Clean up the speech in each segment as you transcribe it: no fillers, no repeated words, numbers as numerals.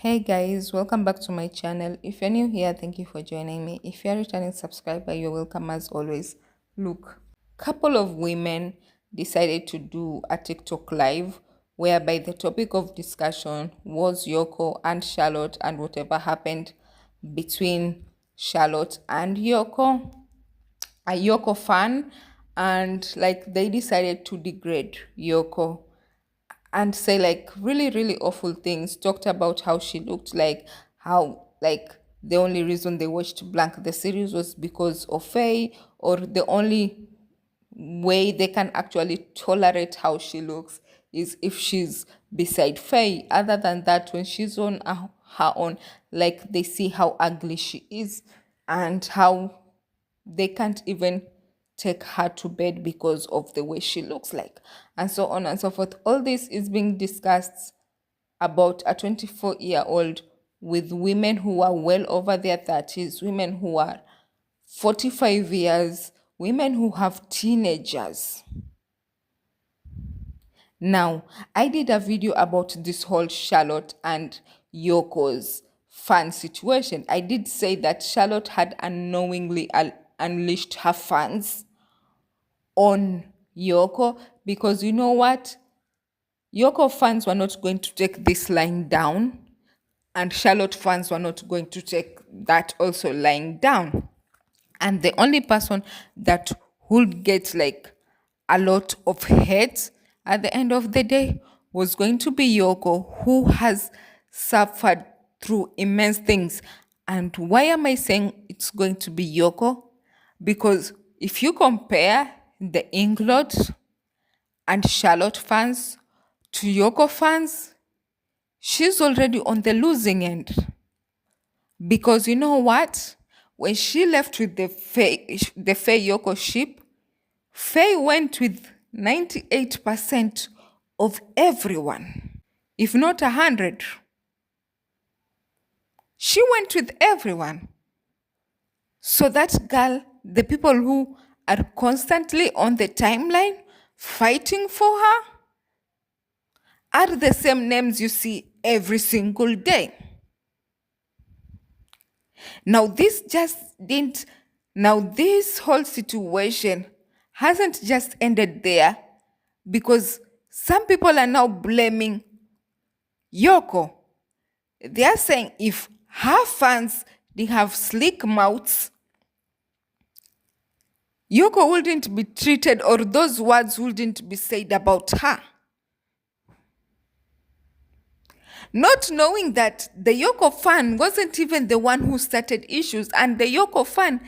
Hey guys, welcome back to my channel. If you're new here, thank you for joining me. If you're a returning subscriber, you're welcome as always. Look, couple of women decided to do a TikTok live whereby the topic of discussion was Yoko and Charlotte and whatever happened between Charlotte and Yoko, a Yoko fan, and like they decided to degrade Yoko and say like really awful things. Talked about how she looked, like how like the only reason they watched Blank the series was because of Faye, or the only way they can actually tolerate how she looks is if she's beside Faye. Other than that, when she's on her own, like they see how ugly she is and how they can't even take her to bed because of the way she looks like, and so on and so forth. All this is being discussed about a 24-year-old with women who are well over their 30s, women who are 45 years, women who have teenagers. Now, I did a video about this whole Charlotte and Yoko's fan situation. I did say that Charlotte had unknowingly unleashed her fans on Yoko, because you know what? Yoko fans were not going to take this lying down, and Charlotte fans were not going to take that also lying down. And the only person that would get like a lot of hate at the end of the day was going to be Yoko, who has suffered through immense things. And why am I saying it's going to be Yoko? Because if you compare the englot and Charlotte fans to Yoko fans, she's already on the losing end. Because you know what? When she left with the Faye Yoko ship, Faye went with 98% of everyone, if not 100. She went with everyone. So that girl, the people who are constantly on the timeline fighting for her, are the same names you see every single day. Now this whole situation hasn't just ended there, because some people are now blaming Yoko. They are saying if her fans didn't have slick mouths, Yoko wouldn't be treated, or those words wouldn't be said about her. Not knowing that the Yoko fan wasn't even the one who started issues, and the Yoko fan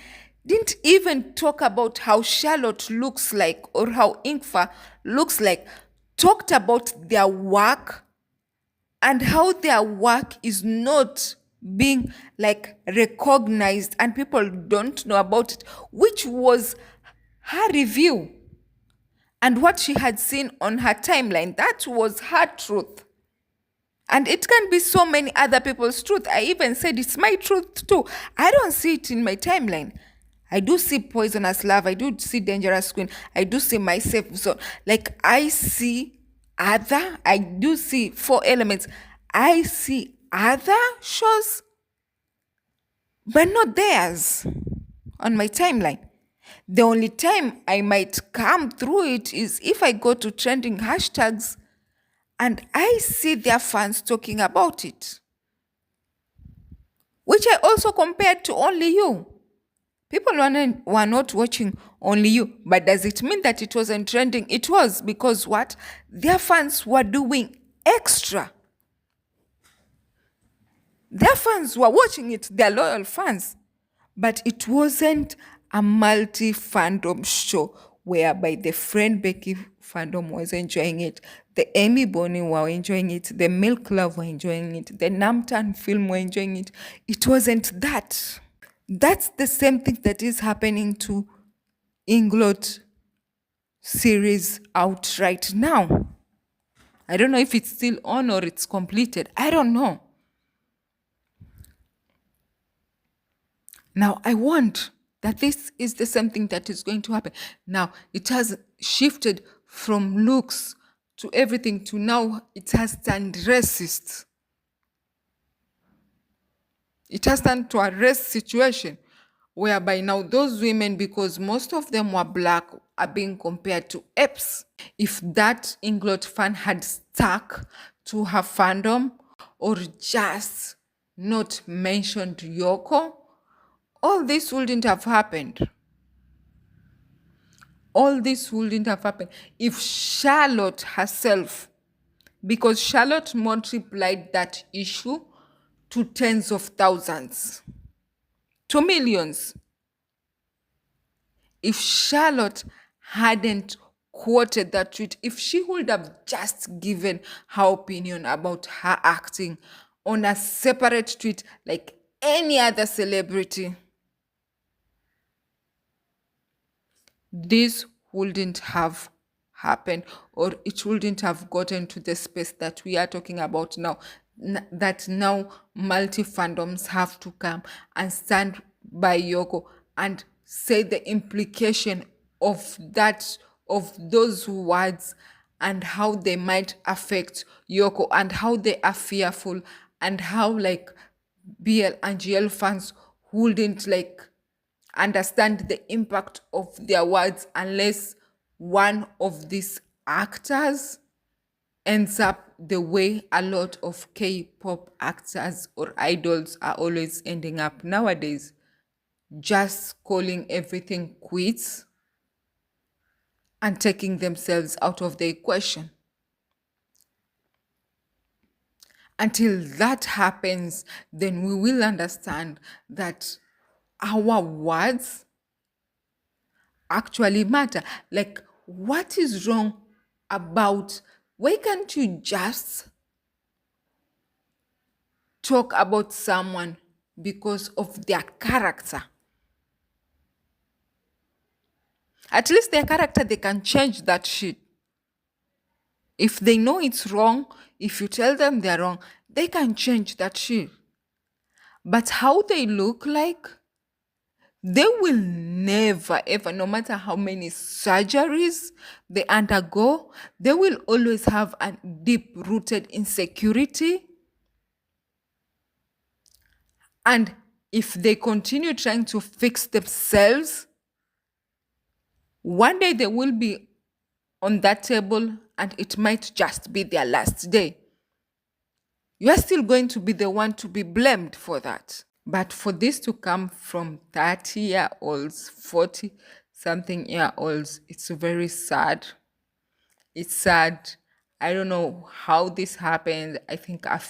didn't even talk about how Charlotte looks like or how Inkfa looks like. Talked about their work and how their work is not being like recognized and people don't know about it, which was her review and what she had seen on her timeline. That was her truth. And it can be so many other people's truth. I even said it's my truth too. I don't see it in my timeline. I do see Poisonous Love. I do see Dangerous Queen. I do see My Safe Zone. Like I do see Four Elements. I see other shows, but not theirs on my timeline. The only time I might come through it is if I go to trending hashtags and I see their fans talking about it, which I also compared to Only You. People were not watching Only You, but does it mean that it wasn't trending? It was, because what? Their fans were doing extra. Their fans were watching it, their loyal fans. But it wasn't a multi-fandom show whereby the Friend Becky fandom was enjoying it, the Amy Bonnie were enjoying it, the Milk Love were enjoying it, the Namtan film were enjoying it. It wasn't that. That's the same thing that is happening to englot series out right now. I don't know if it's still on or it's completed. I don't know. Now, I want that this is the same thing that is going to happen. Now, it has shifted from looks to everything to now it has turned racist. It has turned to a race situation whereby now those women, because most of them were black, are being compared to apes. If that englot fan had stuck to her fandom or just not mentioned Yoko, all this wouldn't have happened. All this wouldn't have happened if Charlotte herself, because Charlotte multiplied that issue to tens of thousands, to millions. If Charlotte hadn't quoted that tweet, if she would have just given her opinion about her acting on a separate tweet like any other celebrity, this wouldn't have happened, or it wouldn't have gotten to the space that we are talking about now. That now multi fandoms have to come and stand by Yoko and say the implication of that, of those words, and how they might affect Yoko, and how they are fearful, and how like BL&GL fans wouldn't like understand the impact of their words unless one of these actors ends up the way a lot of K-pop actors or idols are always ending up nowadays, just calling everything quits and taking themselves out of the equation. Until that happens, then we will understand that our words actually matter. Like, what is wrong about, why can't you just talk about someone because of their character? At least their character, they can change that shit. If they know it's wrong, if you tell them they're wrong, they can change that shit. But how they look like, they will never, ever, no matter how many surgeries they undergo, they will always have a deep-rooted insecurity. And if they continue trying to fix themselves, one day they will be on that table and it might just be their last day. You are still going to be the one to be blamed for that. But for this to come from 30-year-olds, 40-something-year-olds, it's very sad. It's sad. I don't know how this happened. I think a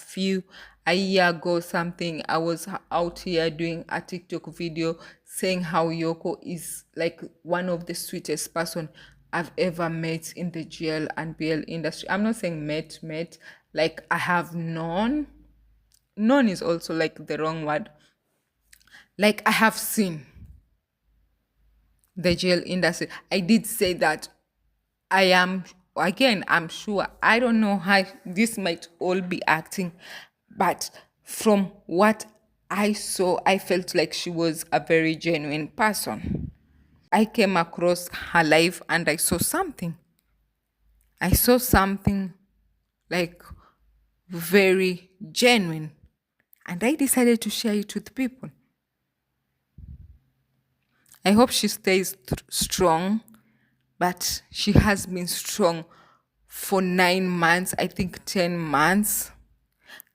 year ago something, I was out here doing a TikTok video saying how Yoko is like one of the sweetest person I've ever met in the GL and BL industry. I'm not saying met, like I have known. Known is also like the wrong word. Like I have seen the GL industry. I did say that I am, again, I'm sure, I don't know how this might all be acting, but from what I saw, I felt like she was a very genuine person. I came across her life and I saw something. I saw something like very genuine, and I decided to share it with people. I hope she stays strong, but she has been strong for 9 months, I think 10 months.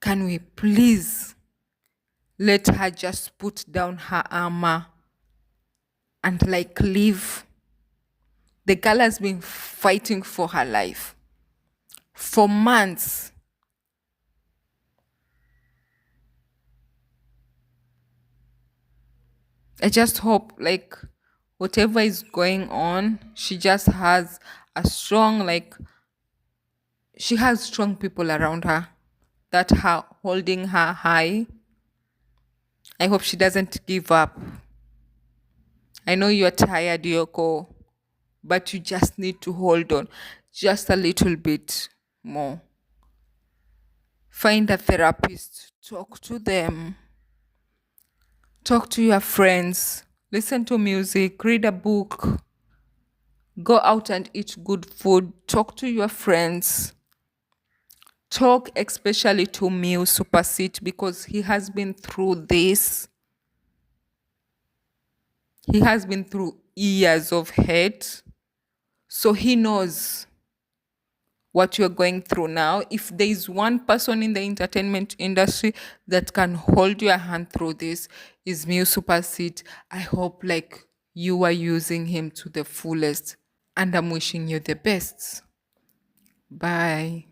Can we please let her just put down her armor and like leave? The girl has been fighting for her life for months. I just hope like whatever is going on, she just has a strong, like, she has strong people around her that are holding her high. I hope she doesn't give up. I know you're tired, Yoko, but you just need to hold on just a little bit more. Find a therapist, talk to them, talk to your friends, listen to music, read a book, go out and eat good food, talk to your friends, talk especially to Mil Supersit because he has been through this. He has been through years of hate. So he knows what you're going through now. If there is one person in the entertainment industry that can hold your hand through this, is Mil Supersit. I hope like you are using him to the fullest. And I'm wishing you the best. Bye.